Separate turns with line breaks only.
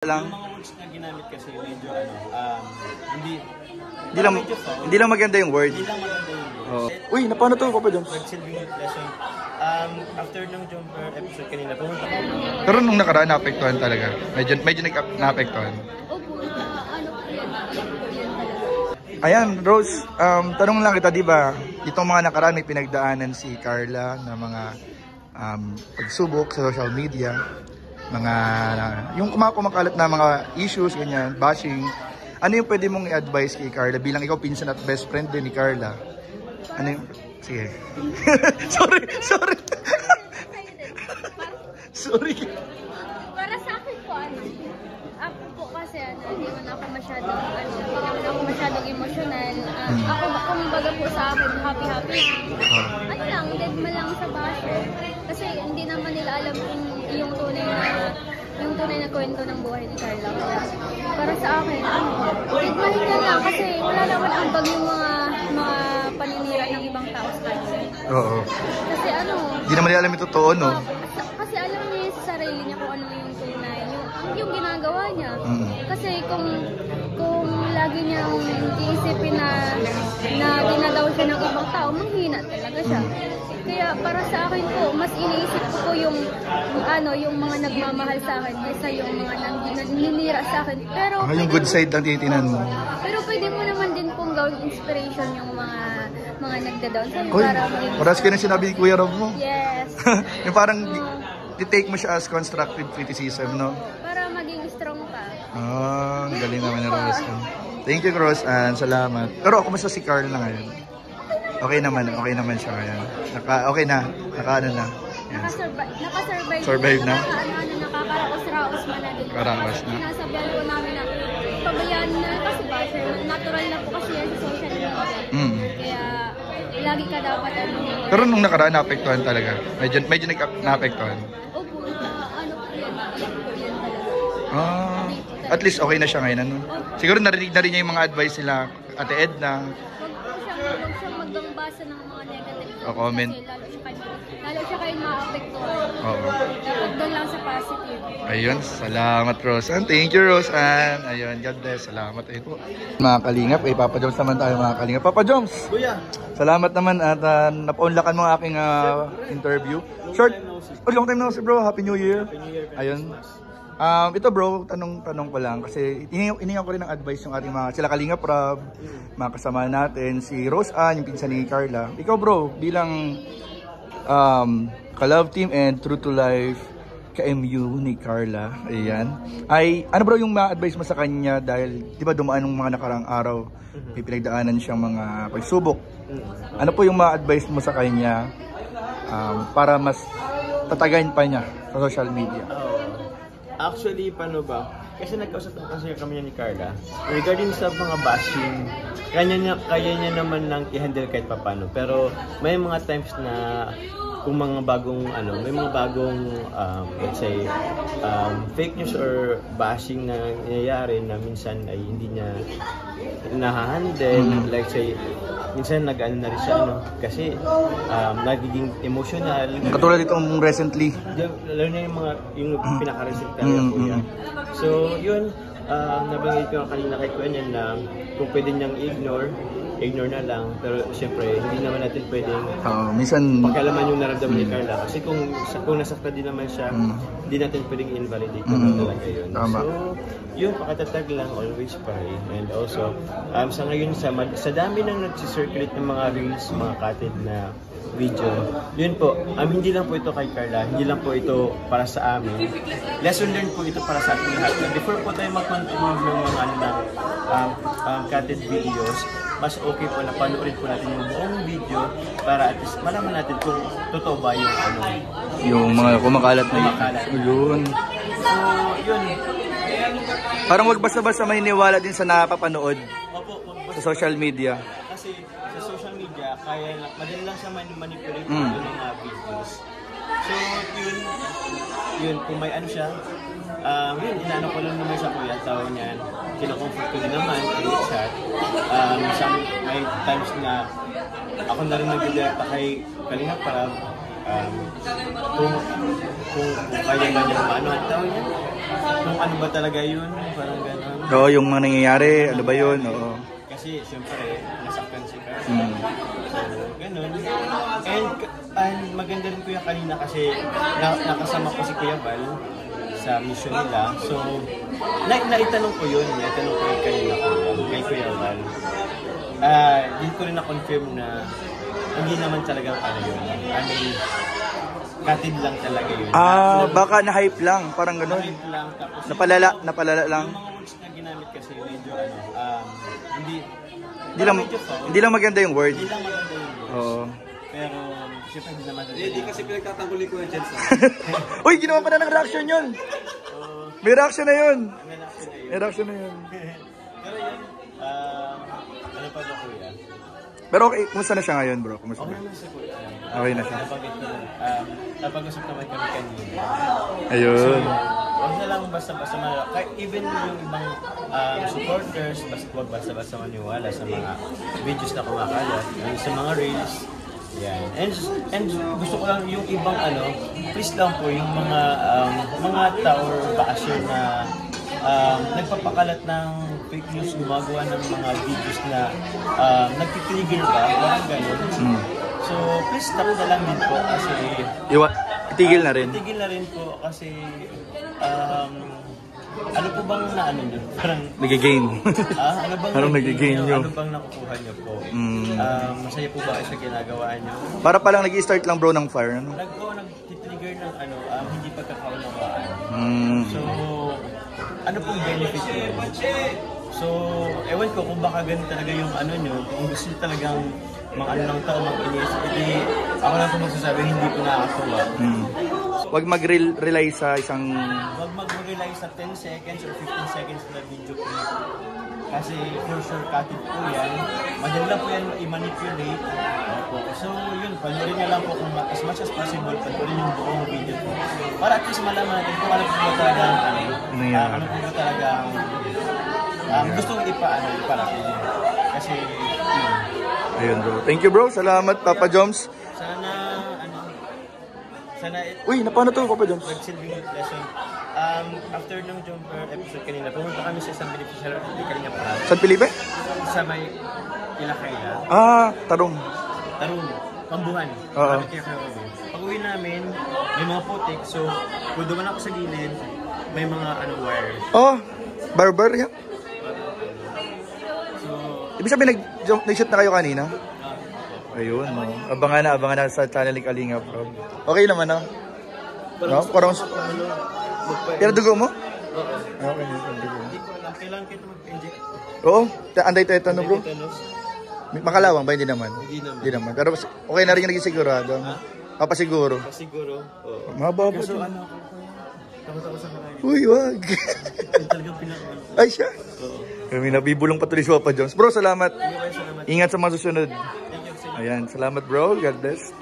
lang.
Yung mga words na ginamit kasi medyo
Hindi lang maganda yung word.
Hindi lang maganda yung word.
Oh. Uy, napano to, Papa Joms?
Nagsilbing lesson. After ng jumper episode kanina, pumunta ko.
Pero nung nakaraan, naapektuhan talaga. Medyo naapektuhan.
Opo, ano po yan?
Ayan, Rose, tanong lang kita, di ba? Itong mga nakaraan, may pinagdaanan si Carla na mga pagsubok sa social media. Yung kumakalat na mga issues, ganyan, bashing. Ano yung pwede mong i-advise kay Carla bilang ikaw pinsan at best friend din ni Carla? Ano yung... Sige. sorry. Sorry.
Para sa akin po, ako po kasi, hindi man ako masyadong emotional. Ako, kumbaga po sa akin, happy. Ano lang, deadma lang sa basher. Kasi hindi naman nila alam kung yung tunay na kwento ng buhay ni Carla. Kaya, para sa akin, deadmahin na lang kasi wala naman ambag yung mga paninira ng ibang tao sa kanya.
Oo.
Kasi
hindi naman nila alam yung totoo, no?
Kasi alam niya sa sarili niya kung ano yung tunay, yung ginagawa niya. Kasi kung lagi niyang iisipin na dinadaw siya ng ibang tao, manghina talaga siya. Kaya para sa akin po, mas iniisip ko po yung mga nagmamahal sa akin kaysa yung mga naninira sa akin. Pero
yung good side lang titinan mo.
Pero pwede mo naman din pong gawing inspiration yung mga nagda-down sa'yo
Uy,
para maging...
parang kayo na sinabi ni Kuya Rob mo.
Yes.
Yung parang i-take mo siya as constructive criticism, no?
Para maging strong ka.
Galing naman ni Rose. Thank you, Rose, and salamat. Pero kumusta si Carl na ngayon? Okay naman siya ngayon. Okay na, naka-ano na.
Nakasurvive.
Survive na?
Nakakaraos-raos man na din.
Karaos na.
Sinasabihan po namin na pabayaan na kasi basher. Natural na po kasi yan sa social media. Kaya lagi ka dapat
Pero nung nakaraan, naapektuhan talaga. Medyo naapektuhan.
Opo, ano po yan talaga.
At least okay na siya ngayon. Ano? Siguro narinig na rin niya yung mga advice nila Ate Edna.
Huwag siyang magbasa ng mga negative
comment.
Kasi lalo siya kayo maapektuhan.
Oo.
Dapat doon lang sa positive.
Ayun, salamat Rose. And thank you Rose. And ayun, God bless. Salamat. Ayun po. Mga kalingap, Papa Joms naman tayo mga kalingap. Papa Joms!
Kuya!
Salamat naman at napaunlakan mo ang aking interview. Short. Long time no see bro. Happy New Year. Ayun. Ito bro, tanong ko lang kasi iningan ko rin ng advice yung ating mga sila Kalingap Rob, mga kasama natin, si Rose Ann, yung pinsan ni Carla. Ikaw bro, bilang ka-love team and true to life ka-MU ni Carla, ayan. Ano bro yung ma-advise mo sa kanya dahil di ba dumaan ng mga nakarang araw, may pinagdaanan siyang mga pagsubok. Ano po yung ma-advise mo sa kanya para mas tatagayin pa niya sa social media?
Actually, paano ba? Kasi nagkausap kasi kami ni Carla regarding sa mga bashing. Kaya niya naman nang i-handle kahit paano. Pero may mga times na kung mga bagong may mga bagong let's say fake news or bashing na nangyayari na minsan ay hindi niya nahahandle. Like say minsan nag-ano na rin siya kasi nagiging emotional.
Katulad itong recently.
Lalo na yung pinaka-recent talaga po yan. So yun, nabanggit ko kanina kay Kuya na kung pwede niyang ignore na lang. Pero siyempre, hindi naman natin pwedeng
minsan
pagkalaman yung naramdaman ni Carla. Kasi kung nasakta din naman siya, hindi natin pwedeng invalidate naman talaga yun. So, yun, pakatatag lang, always pray. And also, sa ngayon, sa dami nang nagsisirculate ng mga reels, mga cutted na video, yun po, hindi lang po ito kay Carla, hindi lang po ito para sa amin. Lesson learned po ito para sa ating lahat. Before po tayo mag-continue ng mga cutted videos, mas okay po na panoorin po natin yung buong video para at least malaman natin kung totoo ba yung
mga kumakalat na yun.
So, yun.
Parang wag basta-basta maniniwala din sa napapanood sa social media.
Kasi sa social media, madali lang siya manipulate yung mga videos. So, yun, kung may ano siya, inaano ko lang naman siya kuya, tawag niyan, kino-comfort ko din naman, chat. May times na ako na rin nag-directa kay Kalingap para kung kaya man yung ano, ang tawag niya? Kung ano ba talaga yun, parang gano'n.
Oo, yung mga nangyayari, ano ba yun? Oo.
Kasi siyempre, nasaktan si Carla. So, ganun. And maganda rin Kuya kanina kasi nakasama ko si Kuya Val sa mission nila. So, naitanong ko yun. Naitanong ko yun kanina kay Kuya Val. Din ko rin na-confirm na hindi naman talagang ano yun. I mean, katid lang talaga yun.
Baka na-hype lang, parang gano'n.
Na-hype lang. Tapos
Napalala lang.
yung mga words na ginamit kasi medyo
Hindi lang maganda yung word.
Hindi lang maganda yung words.
Oo.
Pero, siyempre hindi naman.
Hindi kasi pinagtatanggol ni Kuya Jens.
Uy, ginawa pa na ng reaction yun. May reaction na yun.
May reaction
May reaction na
na yun.
yun.
Pero yun, ano pa ba Kuya?
Pero okay, kumusta na siya ngayon bro? Kumusta
Okay
na?
naman siya Kuya.
Okay na siya.
Napag-usap naman kami kanina.
Ayun.
Huwag na lang basta-basta kahit even yung ibang supporters, huwag basta-basta maniwala sa mga videos na kumakalat, sa mga reels. Yan. And gusto ko lang yung ibang please lang po yung mga tao or basher na nagpapakalat ng fake news, gumagawa ng mga videos na nagtitrigger ba, parang gano'n. So please stop na lang din po kasi
Itigil na rin.
Itigil na rin po kasi ano po bang naano nyo? Parang
Nag-gain.
ano bang
Parang nag-gain nyo?
Ano bang nakukuha nyo po? Masaya po ba kayo sa ginagawa nyo?
Para palang nag-i-start lang bro ng fire. Ano?
Nag-trigger ng hindi pagkakaunawaan.
Mm.
So, ano pong benefit nyo? So, ewan ko kung baka ganun talaga yung nyo, kung gusto nyo talagang lang tao mag-inis, hindi ako lang po magsasabi, hindi po nakakatuwa.
Huwag mag-rely sa isang...
Huwag mag-rely sa 10 seconds or 15 seconds na video clip. Kasi for sure, cutted po yan. Madali lang po yan i-manipulate. So yun, panoorin nyo lang po kung as much as possible, panoorin yung buong video po. Para at least malaman natin kung ano po ba talaga ano po ba talaga gusto kong iparating. Kasi yun.
Ayun bro. Thank you bro. Salamat Papa Joms.
Sana
Uy, napano to Papa Joms?
magsilbing lesson. After nung jumper episode kanina, pumunta kami sa isang beneficial ni Kalinga Prab.
San Felipe?
Sa may Ilacayla.
Tarong.
Tarong, Pambuhan.
Oo.
Pag-uwi namin, may mga putik. So, kung duman ako sa gilid, may mga wire.
Barber yan.
So,
Ibig sabihin nag-shoot na kayo kanina? Ayun, no. Abangan na sa channel ni Kalinga Prab. Okay naman, no? Parang... Pero dugo mo?
Oo.
Okay, dugo.
Hindi ko alam. Kailangan kita mag-inject.
Oo, anti-tetano bro.
Tetanus.
Makalawang ba? Hindi naman.
Hindi naman.
Pero okay na rin yung naging sigurado. Papasiguro.
Siguro. Oo.
Mababa.
Kaso
din.
Takot ako sa kanya.
Uy, wag.
Talagang pinakaman.
Ay, siya.
Oo.
Kami nabibulong patuloy si Papa Jones. Bro, salamat.
Salamat.
Ingat sa mga susunod.
Thank you.
Ayan, salamat bro. God bless.